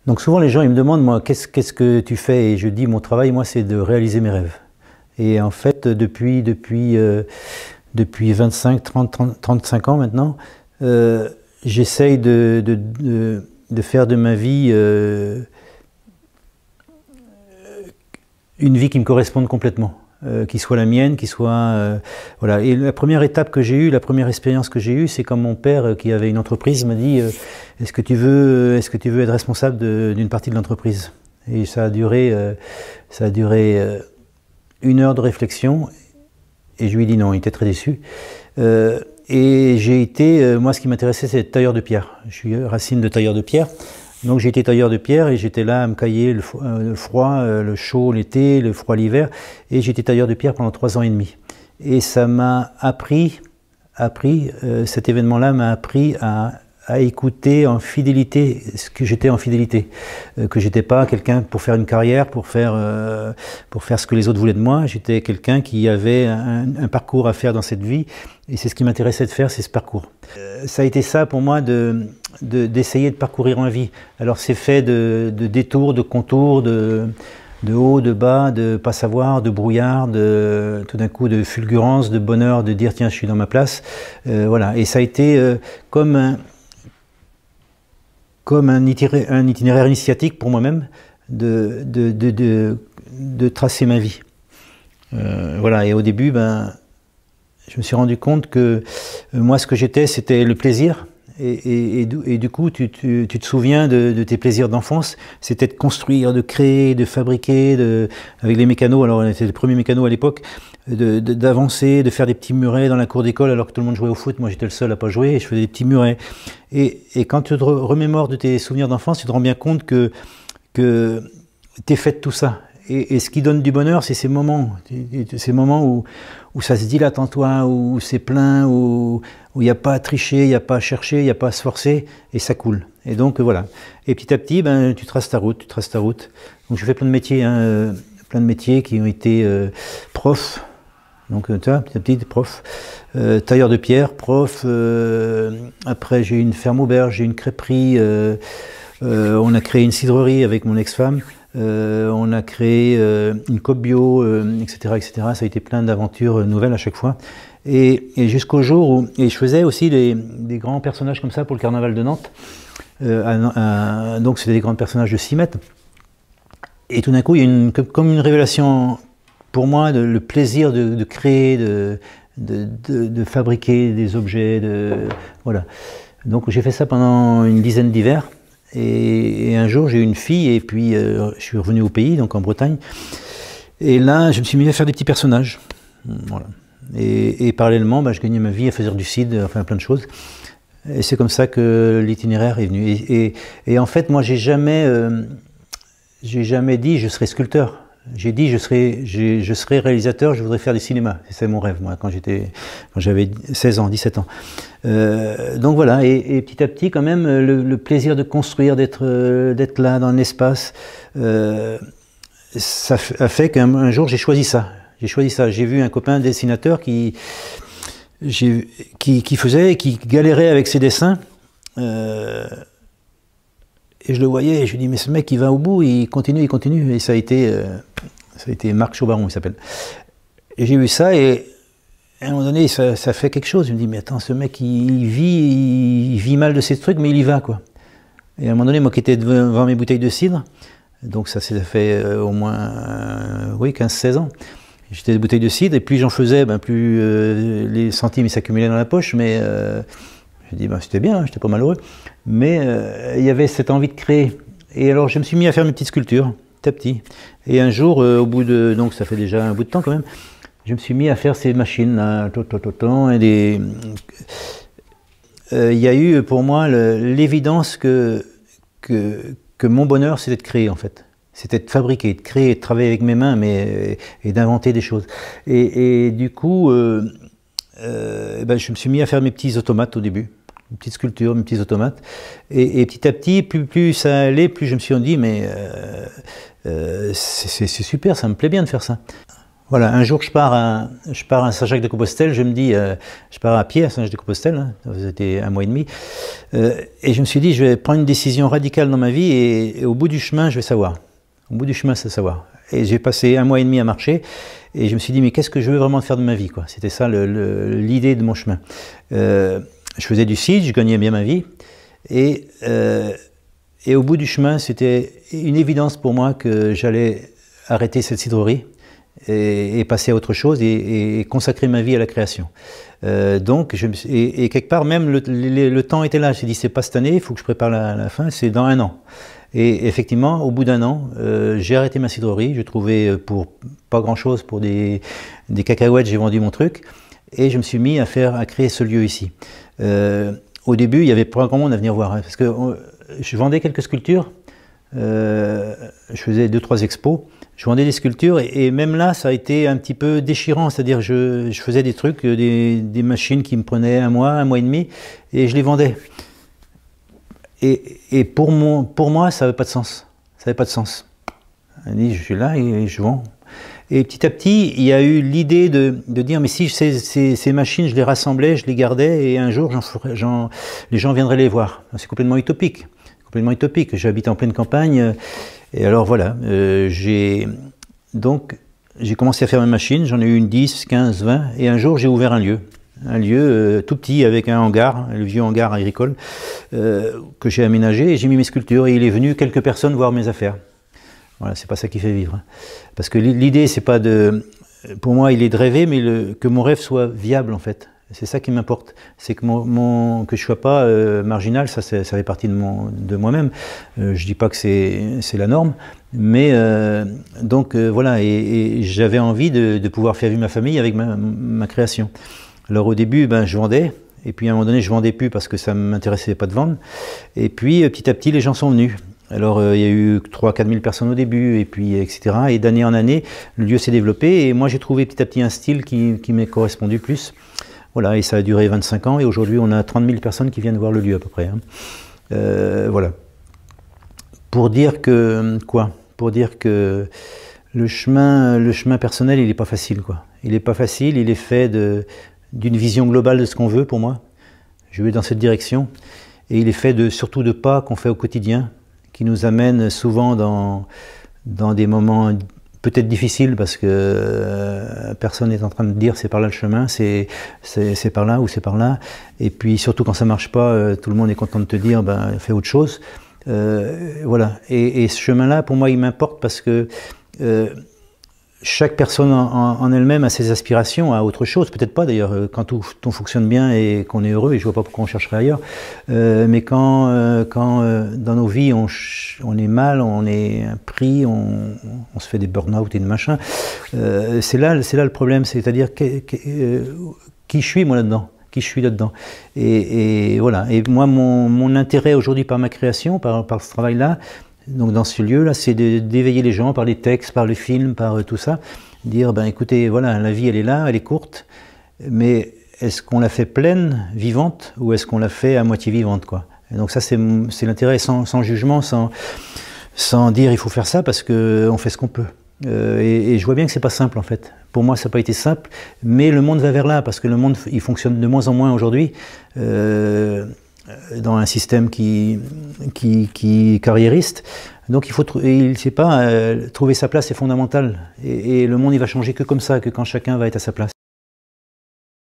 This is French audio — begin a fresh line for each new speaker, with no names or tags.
Donc souvent les gens ils me demandent moi qu'est-ce que tu fais et je dis mon travail moi c'est de réaliser mes rêves. Et en fait depuis 25, 30, 35 ans maintenant, j'essaye de faire de ma vie une vie qui me corresponde complètement. Qui soit la mienne, qui soit... voilà. Et la première étape que j'ai eue, la première expérience que j'ai eue, c'est quand mon père, qui avait une entreprise, m'a dit est-ce que tu veux être responsable d'une partie de l'entreprise? Et ça a duré 1 heure de réflexion, et je lui ai dit non, il était très déçu. Et j'ai été, moi ce qui m'intéressait c'est être tailleur de pierre. Je suis racine de tailleur de pierre. Donc j'ai été tailleur de pierre et j'étais là à me cailler le froid, le chaud l'été, le froid l'hiver. Et j'étais tailleur de pierre pendant 3 ans et demi. Et ça m'a appris, cet événement-là m'a appris à écouter en fidélité ce que j'étais en fidélité. Que j'étais pas quelqu'un pour faire une carrière, pour faire ce que les autres voulaient de moi. J'étais quelqu'un qui avait un parcours à faire dans cette vie. Et c'est ce qui m'intéressait de faire, c'est ce parcours. Ça a été ça pour moi d'essayer de parcourir en vie. Alors c'est fait de détours, de contours, de haut, de bas, de pas savoir, de brouillard, tout d'un coup de fulgurance, de bonheur, de dire tiens je suis dans ma place. Voilà. Et ça a été comme un itinéraire initiatique pour moi-même de tracer ma vie. Voilà. Et au début, je me suis rendu compte que moi, ce que j'étais, c'était le plaisir. Et du coup, tu te souviens de tes plaisirs d'enfance. C'était de construire, de créer, de fabriquer, avec les mécanos. Alors, on était les premiers mécanos à l'époque, d'avancer, de faire des petits murets dans la cour d'école alors que tout le monde jouait au foot. Moi, j'étais le seul à pas jouer et je faisais des petits murets. Et quand tu te remémores de tes souvenirs d'enfance, tu te rends bien compte que t'es fait de tout ça. Et ce qui donne du bonheur, c'est ces moments où ça se dilate en toi, où c'est plein, où il n'y a pas à tricher, il n'y a pas à chercher, il n'y a pas à se forcer, et ça coule. Et donc voilà. Et petit à petit, tu traces ta route, Donc je fais plein de métiers, plein de métiers qui ont été prof. Donc tu vois, petit à petit, prof, tailleur de pierre, prof. Après j'ai eu une ferme auberge, j'ai eu une crêperie. On a créé une cidrerie avec mon ex-femme. On a créé une coop bio, etc., etc. Ça a été plein d'aventures nouvelles à chaque fois. Et jusqu'au jour où... Et je faisais aussi des grands personnages comme ça pour le carnaval de Nantes. Donc c'était des grands personnages de 6 mètres. Et tout d'un coup, il y a comme une révélation pour moi, le plaisir de créer, de fabriquer des objets. Voilà. Donc j'ai fait ça pendant une dizaine d'hivers. Et un jour, j'ai eu une fille, et puis je suis revenu au pays, donc en Bretagne. Et là, je me suis mis à faire des petits personnages. Voilà. Et parallèlement, je gagnais ma vie à faire du cidre, enfin plein de choses. Et c'est comme ça que l'itinéraire est venu. Et en fait, moi, j'ai jamais dit je serai sculpteur. J'ai dit je serai réalisateur, je voudrais faire du cinéma. C'est mon rêve, moi, quand j'avais 16 ans, 17 ans. Donc voilà, et petit à petit, quand même, le plaisir de construire, d'être là dans l'espace, ça a fait qu'un jour j'ai choisi ça. J'ai vu un copain dessinateur qui galérait avec ses dessins. Et je le voyais, et je lui dis mais ce mec il va au bout, il continue. Et ça a été Marc Chaubaron, il s'appelle. Et j'ai vu ça, et à un moment donné, ça fait quelque chose. Je me dis mais attends, ce mec il vit mal de ces trucs, mais il y va, quoi. Et à un moment donné, moi qui étais devant mes bouteilles de cidre, donc ça fait au moins 15-16 ans. J'étais des bouteilles de cidre, et plus j'en faisais, plus les centimes s'accumulaient dans la poche, mais j'ai dit c'était bien, j'étais pas malheureux. Mais il y avait cette envie de créer. Et alors je me suis mis à faire mes petites sculptures, petit à petit. Et un jour, au bout de... Donc ça fait déjà un bout de temps quand même, je me suis mis à faire ces machines là, et il y a eu pour moi l'évidence que mon bonheur c'était de créer, en fait. C'était de fabriquer, de créer, de travailler avec mes mains, et d'inventer des choses. Et du coup, je me suis mis à faire mes petits automates au début. Une petite sculpture, mes petits automates. Et petit à petit, plus ça allait, plus je me suis dit, mais c'est super, ça me plaît bien de faire ça. Voilà, un jour je pars à Saint-Jacques-de-Compostelle, je me dis, je pars à pied à Saint-Jacques-de-Compostelle, hein, c'était 1 mois et demi, et je me suis dit, je vais prendre une décision radicale dans ma vie, et au bout du chemin, je vais savoir. Au bout du chemin, c'est savoir. Et j'ai passé 1 mois et demi à marcher, et je me suis dit, mais qu'est-ce que je veux vraiment faire de ma vie, quoi. C'était ça l'idée de mon chemin. Je faisais du cidre, je gagnais bien ma vie, et au bout du chemin, c'était une évidence pour moi que j'allais arrêter cette cidrerie, et passer à autre chose et consacrer ma vie à la création. Donc, quelque part, même le temps était là. J'ai dit, c'est pas cette année, il faut que je prépare la fin, c'est dans 1 an. Et effectivement, au bout d'1 an, j'ai arrêté ma cidrerie. Je trouvais pour pas grand-chose, pour des cacahuètes, j'ai vendu mon truc. Et je me suis mis à créer ce lieu ici. Au début, il y avait pas grand monde à venir voir, hein, parce que je vendais quelques sculptures. Je faisais 2-3 expos. Je vendais des sculptures et même là, ça a été un petit peu déchirant. C'est-à-dire, je faisais des trucs, des machines qui me prenaient 1 mois, 1 mois et demi, et je les vendais. Et pour moi, ça n'avait pas de sens. Ça n'avait pas de sens. Je suis là et je vends. Et petit à petit, il y a eu l'idée de dire, mais si ces machines, je les rassemblais, je les gardais, et un jour, les gens viendraient les voir. C'est complètement utopique. Complètement utopique. J'habite en pleine campagne. Et alors voilà, j'ai commencé à faire mes machines, j'en ai eu une 10, 15, 20, et un jour j'ai ouvert un lieu tout petit avec un hangar, le vieux hangar agricole, que j'ai aménagé, et j'ai mis mes sculptures, et il est venu quelques personnes voir mes affaires. Voilà, c'est pas ça qui fait vivre. Parce que l'idée, c'est pas pour moi, il est de rêver, mais que mon rêve soit viable en fait. C'est ça qui m'importe, c'est que que je sois pas marginal, ça fait partie de moi-même. Je dis pas que c'est la norme, mais voilà, et j'avais envie de pouvoir faire vivre ma famille avec ma création. Alors au début, je vendais, et puis à un moment donné, je vendais plus parce que ça m'intéressait pas de vendre. Et puis petit à petit, les gens sont venus. Alors il y a eu 3-4 000 personnes au début, et puis etc. Et d'année en année, le lieu s'est développé, et moi j'ai trouvé petit à petit un style qui m'est correspondu plus. Voilà, et ça a duré 25 ans, et aujourd'hui on a 30 000 personnes qui viennent voir le lieu à peu près. Hein. Voilà. Pour dire que, quoi? Pour dire que le chemin personnel, il n'est pas facile, quoi. Il n'est pas facile, il est fait d'une vision globale de ce qu'on veut, pour moi. Je vais dans cette direction. Et il est fait surtout de pas qu'on fait au quotidien, qui nous amènent souvent dans des moments peut-être difficile parce que personne n'est en train de dire c'est par là le chemin, c'est par là ou c'est par là. Et puis surtout quand ça marche pas, tout le monde est content de te dire fais autre chose. Voilà. Et ce chemin-là, pour moi, il m'importe parce que chaque personne en elle-même a ses aspirations à autre chose, peut-être pas d'ailleurs, quand tout fonctionne bien et qu'on est heureux, et je vois pas pourquoi on chercherait ailleurs, mais quand dans nos vies on est mal, on est pris, on se fait des burn-out et des machins, c'est là le problème, c'est-à-dire qui je suis moi là-dedans, qui je suis là-dedans, et voilà, et moi mon intérêt aujourd'hui par ma création, par ce travail-là, donc dans ce lieu-là, c'est d'éveiller les gens par les textes, par le film, par tout ça, dire écoutez, voilà, la vie elle est là, elle est courte, mais est-ce qu'on la fait pleine, vivante, ou est-ce qu'on la fait à moitié vivante, quoi. Et donc ça c'est l'intérêt, sans jugement, sans dire il faut faire ça, parce qu'on fait ce qu'on peut. Et je vois bien que c'est pas simple en fait. Pour moi ça n'a pas été simple, mais le monde va vers là, parce que le monde il fonctionne de moins en moins aujourd'hui. Dans un système qui carriériste, donc il faut trouver sa place, c'est fondamental, et le monde il va changer que comme ça, que quand chacun va être à sa place.